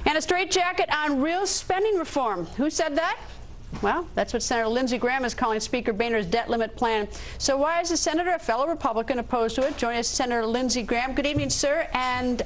And a straitjacket on real spending reform. Who said that? Well, that's what Senator Lindsey Graham is calling Speaker Boehner's debt limit plan. So why is the senator, a fellow Republican, opposed to it? Joining us, Senator Lindsey Graham. Good evening, sir. And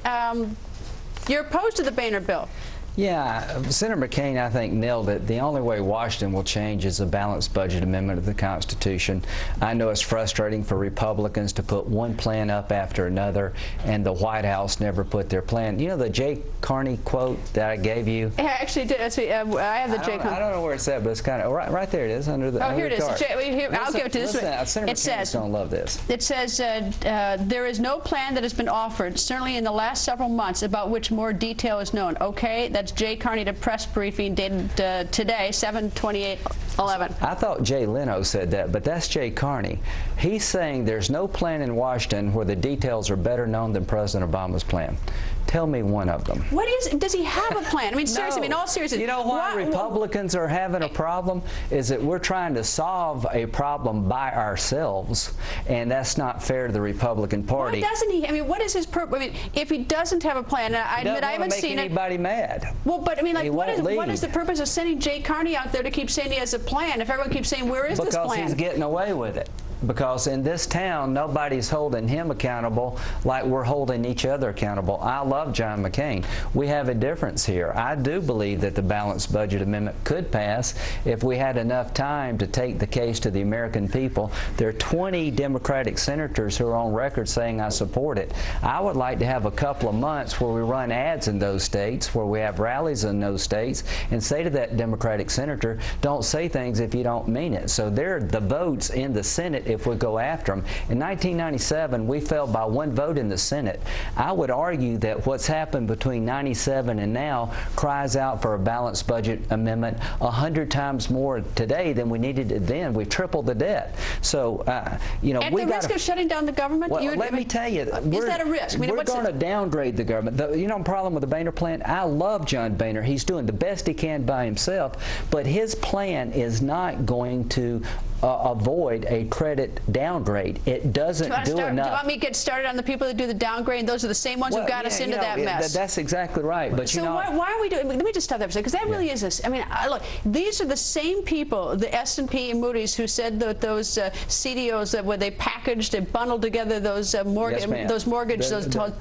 you're opposed to the Boehner bill. Yeah, Senator McCain, I think, nailed it. The only way Washington will change is a balanced budget amendment of the Constitution. I know it's frustrating for Republicans to put one plan up after another, and the White House never put their plan. You know the Jay Carney quote that I gave you? Yeah, I actually did. I have the Jay Carney. I don't know where it's at, but it's kind of right there. It is under the. Oh, here it is. I'll give it to this one. Senator McCain's going to love this. It says there is no plan that has been offered, certainly in the last several months, about which more detail is known. Okay, that's Jay Carney, to press briefing dated today, 7/28/11. I thought Jay Leno said that, but that's Jay Carney. He's saying there's no plan in Washington where the details are better known than President Obama's plan. Tell me one of them. What is? Does he have a plan? I mean, seriously. No. I mean, all seriousness. You know why Republicans are having a problem is that we're trying to solve a problem by ourselves, and that's not fair to the Republican Party. Why doesn't he? I mean, what is his purpose? I mean, if he doesn't have a plan, and I admit I haven't seen it. Anybody mad? Well, but I mean, like, what is the purpose of sending Jay Carney out there to keep saying he has a plan if everyone keeps saying, where is this plan? Because he's getting away with it. Because in this town, nobody's holding him accountable like we're holding each other accountable. I love John McCain. We have a difference here. I do believe that the balanced budget amendment could pass if we had enough time to take the case to the American people. There are 20 Democratic senators who are on record saying I support it. I would like to have a couple of months where we run ads in those states, where we have rallies in those states, and say to that Democratic senator, don't say things if you don't mean it. So there are the votes in the Senate if we go after them. In 1997, we fell by one vote in the Senate. I would argue that what's happened between 97 and now cries out for a balanced budget amendment 100 times more today than we needed it then. We've tripled the debt. So, you know, at the risk of shutting down the government? Well, let me tell you, is that a risk? I mean, we're going to downgrade the government. You know the problem with the Boehner plan? I love John Boehner. He's doing the best he can by himself, but his plan is not going to avoid a credit downgrade. It doesn't do enough. Do you want me to get started on the people that do the downgrade? And those are the same ones who got us into that mess. That's exactly right. But so you know, why are we doing? Let me just stop there for a second, because that really is this. I mean, look, these are the same people, the S&P and Moody's, who said that those CDOs that where they packaged and bundled together those those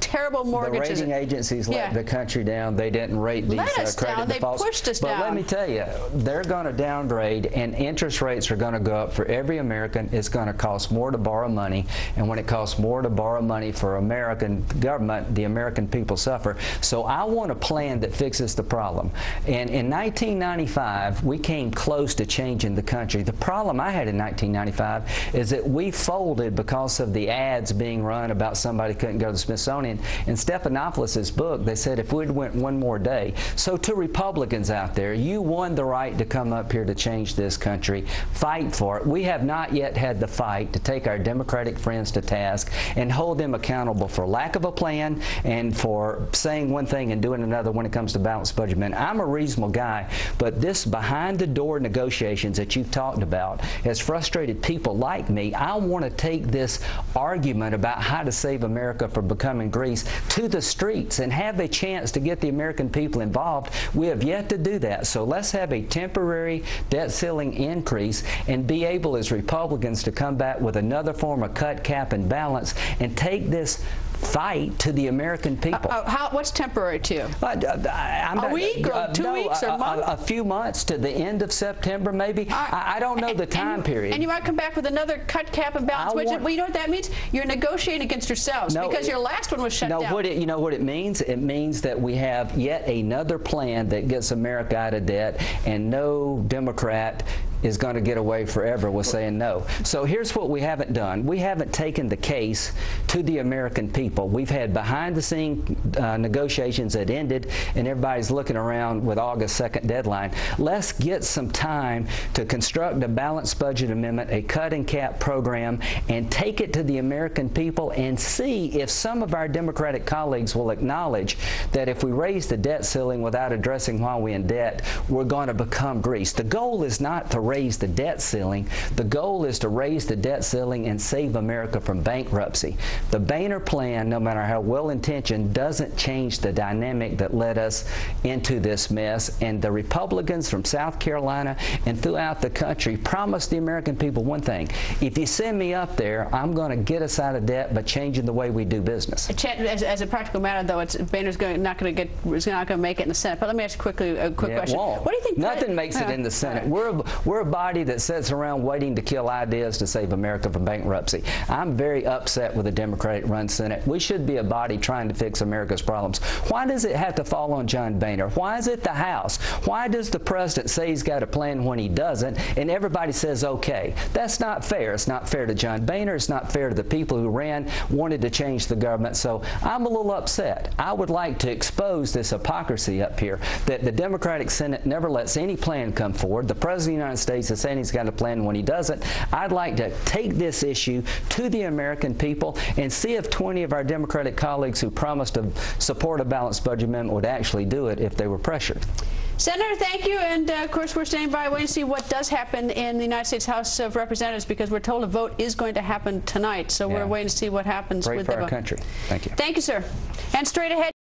terrible mortgages. The rating agencies let the country down. They didn't rate these credit defaults. They pushed us down. But let me tell you, they're going to downgrade, and interest rates are going to go up for every American. It's going to cost more to borrow money, and when it costs more to borrow money for American government, the American people suffer. So I want a plan that fixes the problem. And in 1995, we came close to changing the country. The problem I had in 1995 is that we folded because of the ads being run about somebody couldn't go to the Smithsonian. In Stephanopoulos' book, they said if we'd went one more day. So to Republicans out there, you won the right to come up here to change this country. Fight for it. We have not yet had the fight to take our Democratic friends to task and hold them accountable for lack of a plan and for saying one thing and doing another when it comes to balanced budget. Man, I'm a reasonable guy, but this behind-the-door negotiations that you've talked about has frustrated people like me. I want to take this argument about how to save America from becoming Greece to the streets and have a chance to get the American people involved. We have yet to do that. So let's have a temporary debt ceiling increase and be able as Republicans to come back with another form of cut, cap, and balance and take this fight to the American people. What's temporary to you? A week or 2 weeks or a month? A few months to the end of September, maybe. I don't know the time period. And you might come back with another cut, cap, and balance. Well, you know what that means? You're negotiating against yourselves because your last one was shut down. You know what it means? It means that we have yet another plan that gets America out of debt, and no Democrat is going to get away forever with saying no. So here's what we haven't done. We haven't taken the case to the American people. We've had behind-the-scenes negotiations that ended, and everybody's looking around with August 2nd deadline. Let's get some time to construct a balanced budget amendment, a cut and cap program, and take it to the American people and see if some of our Democratic colleagues will acknowledge that if we raise the debt ceiling without addressing why we're in debt, we're going to become Greece. The goal is not to raise the debt ceiling. The goal is to raise the debt ceiling and save America from bankruptcy. The Boehner plan, no matter how well-intentioned, doesn't change the dynamic that led us into this mess. And the Republicans from South Carolina and throughout the country promised the American people one thing: if you send me up there, I'm going to get us out of debt by changing the way we do business. As a practical matter, though, Boehner's not going to make it in the Senate. But let me ask you a quick question. What do you think? Nothing makes it in the Senate. We're a body that sits around waiting to kill ideas to save America from bankruptcy. I'm very upset with the Democratic-run Senate. We should be a body trying to fix America's problems. Why does it have to fall on John Boehner? Why is it the House? Why does the president say he's got a plan when he doesn't, and everybody says okay? That's not fair. It's not fair to John Boehner. It's not fair to the people who wanted to change the government. So I'm a little upset. I would like to expose this hypocrisy up here that the Democratic Senate never lets any plan come forward. The President of the United States is saying he's got a plan when he doesn't. I'd like to take this issue to the American people and see if 20 of our Democratic colleagues who promised to support a balanced budget amendment would actually do it if they were pressured. Senator, thank you. And, of course, we're standing by waiting to see what does happen in the United States House of Representatives, because we're told a vote is going to happen tonight. So we're waiting to see what happens with the vote. Great for our country. Thank you. Thank you, sir. And straight ahead.